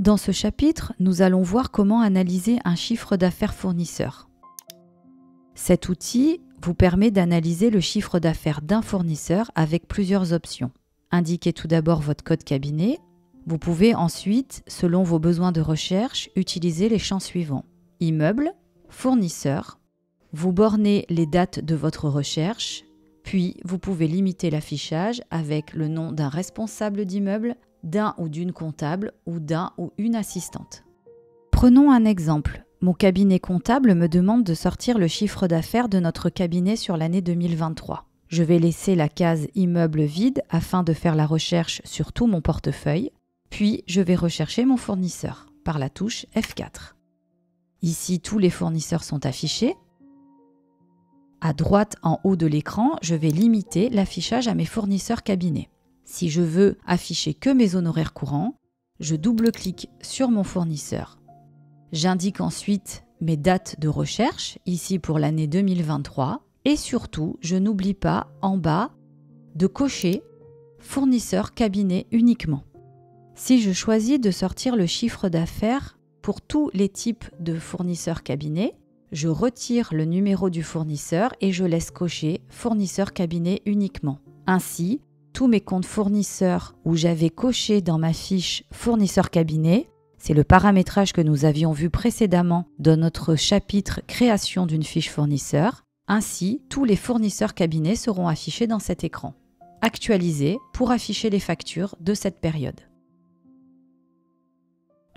Dans ce chapitre, nous allons voir comment analyser un chiffre d'affaires fournisseur. Cet outil vous permet d'analyser le chiffre d'affaires d'un fournisseur avec plusieurs options. Indiquez tout d'abord votre code cabinet. Vous pouvez ensuite, selon vos besoins de recherche, utiliser les champs suivants. Immeuble, fournisseur. Vous bornez les dates de votre recherche, puis vous pouvez limiter l'affichage avec le nom d'un responsable d'immeuble, d'un ou d'une comptable ou d'un ou une assistante. Prenons un exemple. Mon cabinet comptable me demande de sortir le chiffre d'affaires de notre cabinet sur l'année 2023. Je vais laisser la case immeuble vide afin de faire la recherche sur tout mon portefeuille, puis je vais rechercher mon fournisseur par la touche F4. Ici, tous les fournisseurs sont affichés. À droite en haut de l'écran, je vais limiter l'affichage à mes fournisseurs cabinets. Si je veux afficher que mes honoraires courants, je double-clique sur mon fournisseur. J'indique ensuite mes dates de recherche, ici pour l'année 2023, et surtout, je n'oublie pas en bas de cocher « Fournisseur cabinet uniquement ». Si je choisis de sortir le chiffre d'affaires pour tous les types de fournisseurs cabinet, je retire le numéro du fournisseur et je laisse cocher « Fournisseur cabinet uniquement ». Ainsi, tous mes comptes fournisseurs où j'avais coché dans ma fiche « Fournisseur cabinet », c'est le paramétrage que nous avions vu précédemment dans notre chapitre « Création d'une fiche fournisseur ». Ainsi, tous les fournisseurs cabinets seront affichés dans cet écran. Actualiser pour afficher les factures de cette période.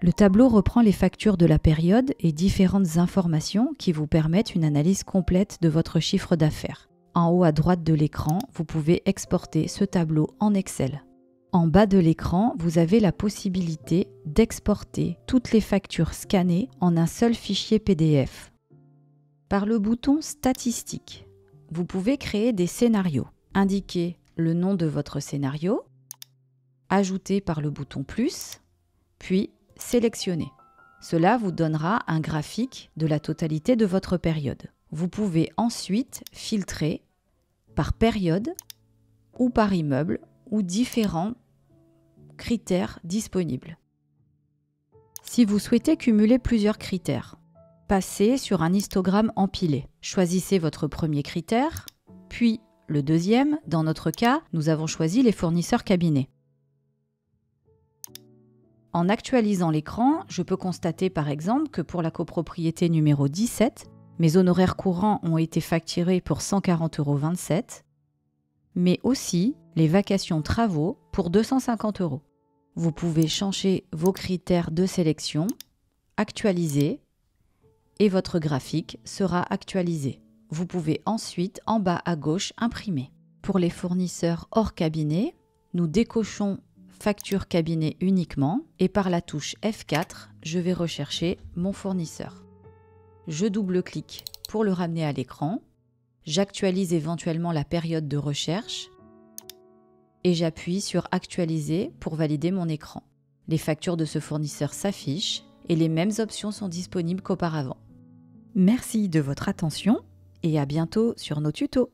Le tableau reprend les factures de la période et différentes informations qui vous permettent une analyse complète de votre chiffre d'affaires. En haut à droite de l'écran, vous pouvez exporter ce tableau en Excel. En bas de l'écran, vous avez la possibilité d'exporter toutes les factures scannées en un seul fichier PDF. Par le bouton Statistiques, vous pouvez créer des scénarios. Indiquez le nom de votre scénario, ajouter par le bouton plus, puis sélectionner. Cela vous donnera un graphique de la totalité de votre période. Vous pouvez ensuite filtrer par période ou par immeuble ou différents critères disponibles. Si vous souhaitez cumuler plusieurs critères, passez sur un histogramme empilé. Choisissez votre premier critère, puis le deuxième. Dans notre cas, nous avons choisi les fournisseurs cabinets. En actualisant l'écran, je peux constater par exemple que pour la copropriété numéro 17, mes honoraires courants ont été facturés pour 140,27 €, mais aussi les vacations travaux pour 250 €. Vous pouvez changer vos critères de sélection, actualiser, et votre graphique sera actualisé. Vous pouvez ensuite, en bas à gauche, imprimer. Pour les fournisseurs hors cabinet, nous décochons Facture cabinet uniquement et par la touche F4, je vais rechercher mon fournisseur. Je double-clique pour le ramener à l'écran. J'actualise éventuellement la période de recherche et j'appuie sur Actualiser pour valider mon écran. Les factures de ce fournisseur s'affichent et les mêmes options sont disponibles qu'auparavant. Merci de votre attention et à bientôt sur nos tutos.